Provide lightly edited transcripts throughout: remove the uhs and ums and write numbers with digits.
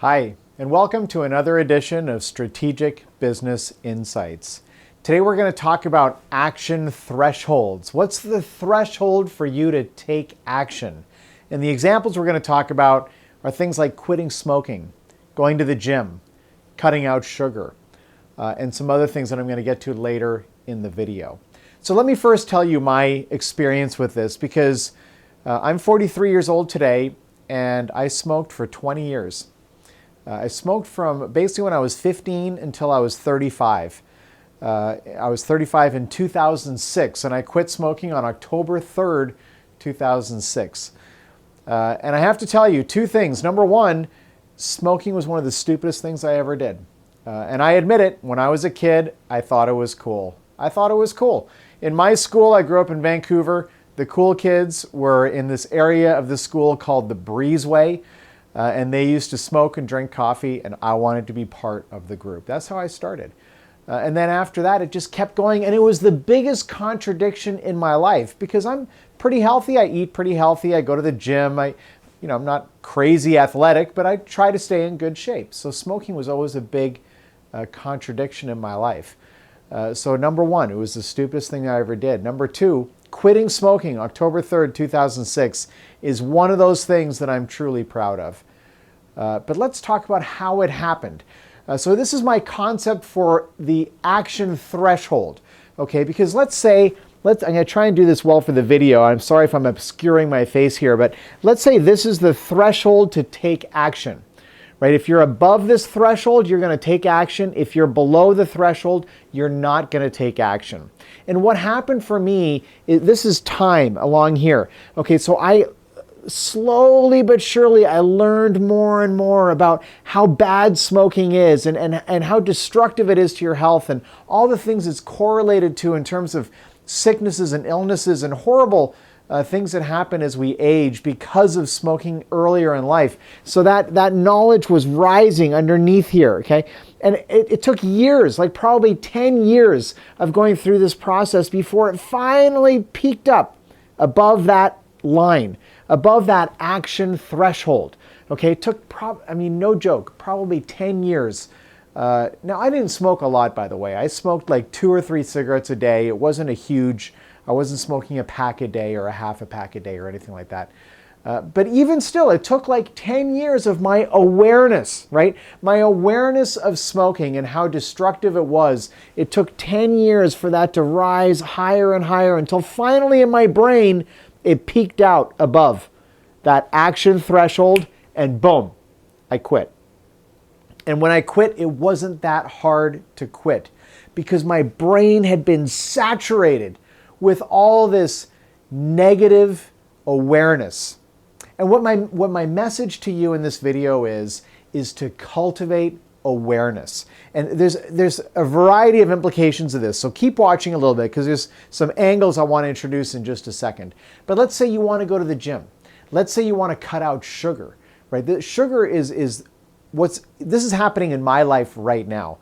Hi, and welcome to another edition of Strategic Business Insights. Today we're going to talk about action thresholds. What's the threshold for you to take action? And the examples we're going to talk about are things like quitting smoking, going to the gym, cutting out sugar, and some other things that I'm going to get to later in the video. So let me first tell you my experience with this because I'm 43 years old today and I smoked for 20 years. I smoked from basically when I was 15 until I was 35. I was 35 in 2006, and I quit smoking on October 3rd, 2006. And I have to tell you two things. Number one, smoking was one of the stupidest things I ever did. And I admit it, when I was a kid, I thought it was cool. I thought it was cool. In my school, I grew up in Vancouver. The cool kids were in this area of the school called the Breezeway. And they used to smoke and drink coffee, and I wanted to be part of the group. That's how I started. And then after that, it just kept going, and it was the biggest contradiction in my life because I'm pretty healthy. I eat pretty healthy. I go to the gym. I'm not crazy athletic, but I try to stay in good shape. So smoking was always a big contradiction in my life. So number one, it was the stupidest thing I ever did. Number two, quitting smoking October 3rd, 2006 is one of those things that I'm truly proud of. But let's talk about how it happened. So this is my concept for the action threshold, okay? Because let's say, I'm gonna try and do this well for the video. I'm sorry if I'm obscuring my face here, but let's say this is the threshold to take action, right? If you're above this threshold, you're gonna take action. If you're below the threshold, you're not gonna take action. And what happened for me, this is time along here. Okay, so I slowly but surely, I learned more and more about how bad smoking is and how destructive it is to your health and all the things it's correlated to in terms of sicknesses and illnesses and horrible things that happen as we age because of smoking earlier in life. So that knowledge was rising underneath here, okay? And it took years, like probably 10 years of going through this process before it finally peaked up above that line, above that action threshold. Okay, it took, no joke, probably 10 years. Now, I didn't smoke a lot, by the way. I smoked like 2 or 3 cigarettes a day. It wasn't I wasn't smoking a pack a day or a half a pack a day or anything like that. But even still, it took like 10 years of my awareness, right? My awareness of smoking and how destructive it was. It took 10 years for that to rise higher and higher until finally in my brain, it peaked out above that action threshold and boom, I quit. And when I quit, it wasn't that hard to quit because my brain had been saturated with all this negative awareness. And what my message to you in this video is to cultivate awareness. And there's a variety of implications of this. So keep watching a little bit because there's some angles I want to introduce in just a second. But let's say you want to go to the gym. Let's say you want to cut out sugar, right? The sugar is this is happening in my life right now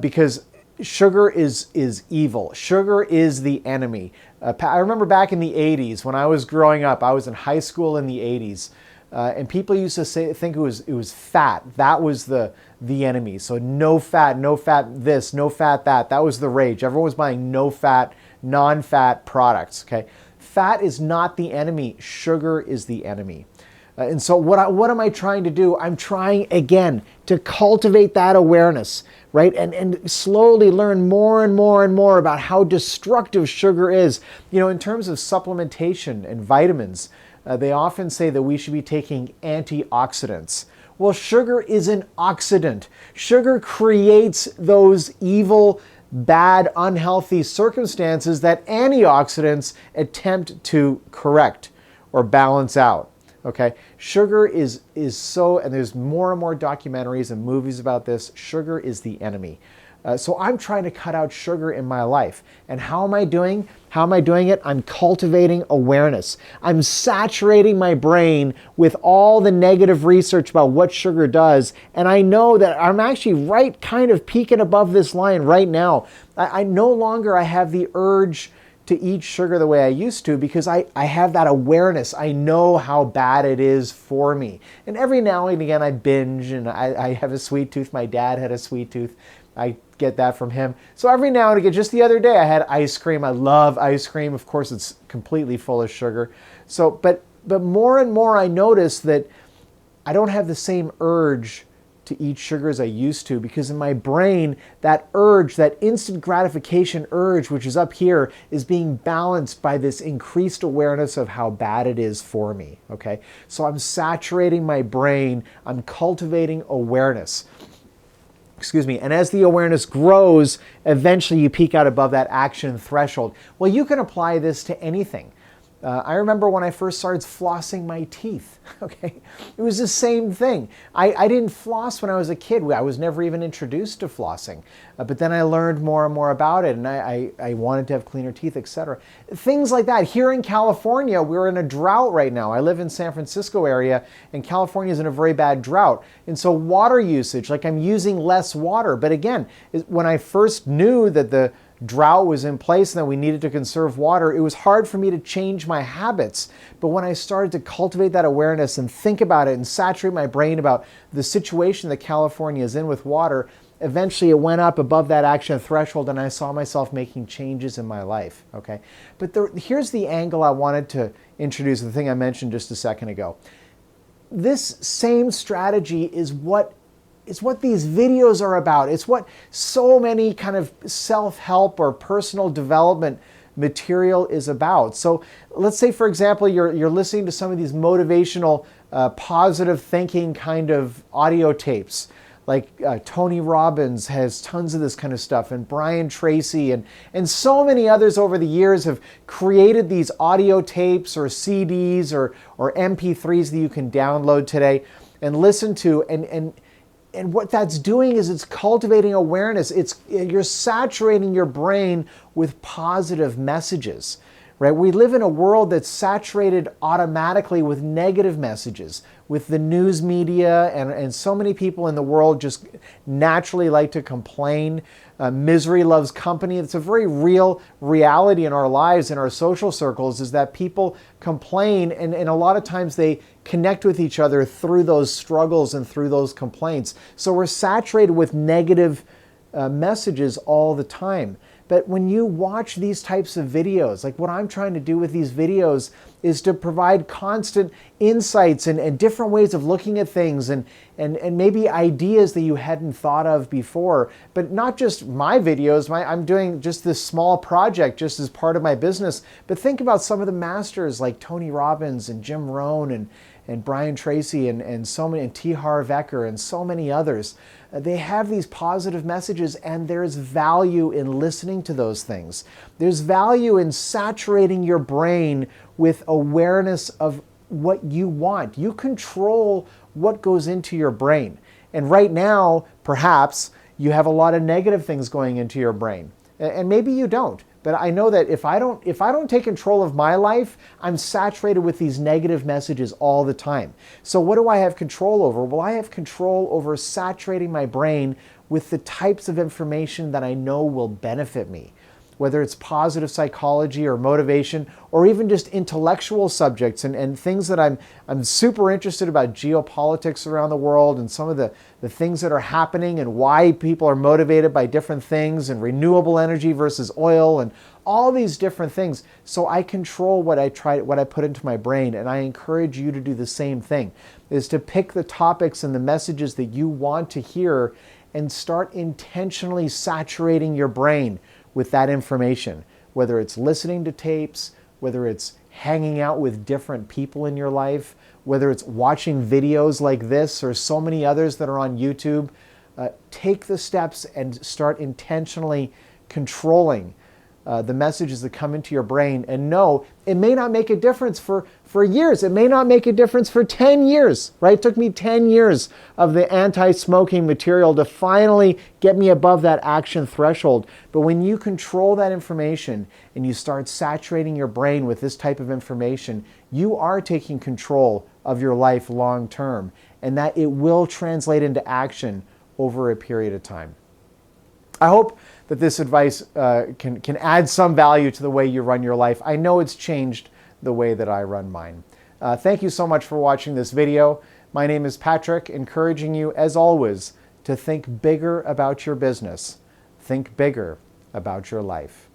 because sugar is evil. Sugar is the enemy. I remember back in the 80s when I was growing up, I was in high school in the 80s. And people used to think it was fat. That was the enemy. So no fat this, no fat that. That was the rage. Everyone was buying no fat, non-fat products. Okay, fat is not the enemy. Sugar is the enemy. And so what am I trying to do? I'm trying again to cultivate that awareness, right? And slowly learn more and more and more about how destructive sugar is. In terms of supplementation and vitamins. They often say that we should be taking antioxidants. Well, sugar is an oxidant. Sugar creates those evil, bad, unhealthy circumstances that antioxidants attempt to correct or balance out. Okay, sugar is so, and there's more and more documentaries and movies about this. Sugar is the enemy. So I'm trying to cut out sugar in my life. And how am I doing? How am I doing it? I'm cultivating awareness. I'm saturating my brain with all the negative research about what sugar does. And I know that I'm actually kind of peaking above this line right now. I no longer have the urge to eat sugar the way I used to because I have that awareness. I know how bad it is for me. And every now and again I binge and I have a sweet tooth. My dad had a sweet tooth. I get that from him. So every now and again, just the other day I had ice cream. I love ice cream. Of course, it's completely full of sugar. So, but more and more I notice that I don't have the same urge to eat sugar as I used to, because in my brain, that urge, that instant gratification urge, which is up here, is being balanced by this increased awareness of how bad it is for me, okay? So I'm saturating my brain, I'm cultivating awareness. Excuse me, and as the awareness grows, eventually you peak out above that action threshold. Well, you can apply this to anything. I remember when I first started flossing my teeth, okay? It was the same thing. I didn't floss when I was a kid. I was never even introduced to flossing. But then I learned more and more about it, and I wanted to have cleaner teeth, etc. Things like that. Here in California, we're in a drought right now. I live in San Francisco area, and California is in a very bad drought. And so water usage, like I'm using less water. But again, when I first knew that the drought was in place and that we needed to conserve water, it was hard for me to change my habits. But when I started to cultivate that awareness and think about it and saturate my brain about the situation that California is in with water, eventually it went up above that action threshold and I saw myself making changes in my life, okay? But here's the angle I wanted to introduce, the thing I mentioned just a second ago. This same strategy is what these videos are about. It's what so many kind of self-help or personal development material is about. So let's say, for example, you're listening to some of these motivational, positive thinking kind of audio tapes. Like Tony Robbins has tons of this kind of stuff, and Brian Tracy and so many others over the years have created these audio tapes or CDs or MP3s that you can download today and listen to. And what that's doing is it's cultivating awareness. You're saturating your brain with positive messages, right? We live in a world that's saturated automatically with negative messages, with the news media, and so many people in the world just naturally like to complain. Misery loves company. It's a very real reality in our lives, in our social circles, is that people complain, and a lot of times they connect with each other through those struggles and through those complaints. So we're saturated with negative messages all the time. But when you watch these types of videos, like what I'm trying to do with these videos is to provide constant insights and different ways of looking at things and maybe ideas that you hadn't thought of before. But not just my videos, I'm doing just this small project just as part of my business. But think about some of the masters like Tony Robbins and Jim Rohn and Brian Tracy and so many, and T. Harv Eker and so many others. They have these positive messages, and there's value in listening to those things. There's value in saturating your brain with awareness of what you want. You control what goes into your brain. And right now, perhaps, you have a lot of negative things going into your brain. And maybe you don't. But I know that if I don't take control of my life, I'm saturated with these negative messages all the time. So what do I have control over? Well, I have control over saturating my brain with the types of information that I know will benefit me. Whether it's positive psychology or motivation, or even just intellectual subjects and things that I'm super interested about, geopolitics around the world and some of the things that are happening and why people are motivated by different things, and renewable energy versus oil and all these different things. So I control what I put into my brain, and I encourage you to do the same thing, is to pick the topics and the messages that you want to hear and start intentionally saturating your brain with that information, whether it's listening to tapes, whether it's hanging out with different people in your life, whether it's watching videos like this or so many others that are on YouTube. Take the steps and start intentionally controlling the messages that come into your brain. And no, it may not make a difference for years. It may not make a difference for 10 years, right? It took me 10 years of the anti-smoking material to finally get me above that action threshold. But when you control that information and you start saturating your brain with this type of information, you are taking control of your life long term, and that it will translate into action over a period of time. I hope that this advice can add some value to the way you run your life. I know it's changed the way that I run mine. Thank you so much for watching this video. My name is Patrick, encouraging you, as always, to think bigger about your business. Think bigger about your life.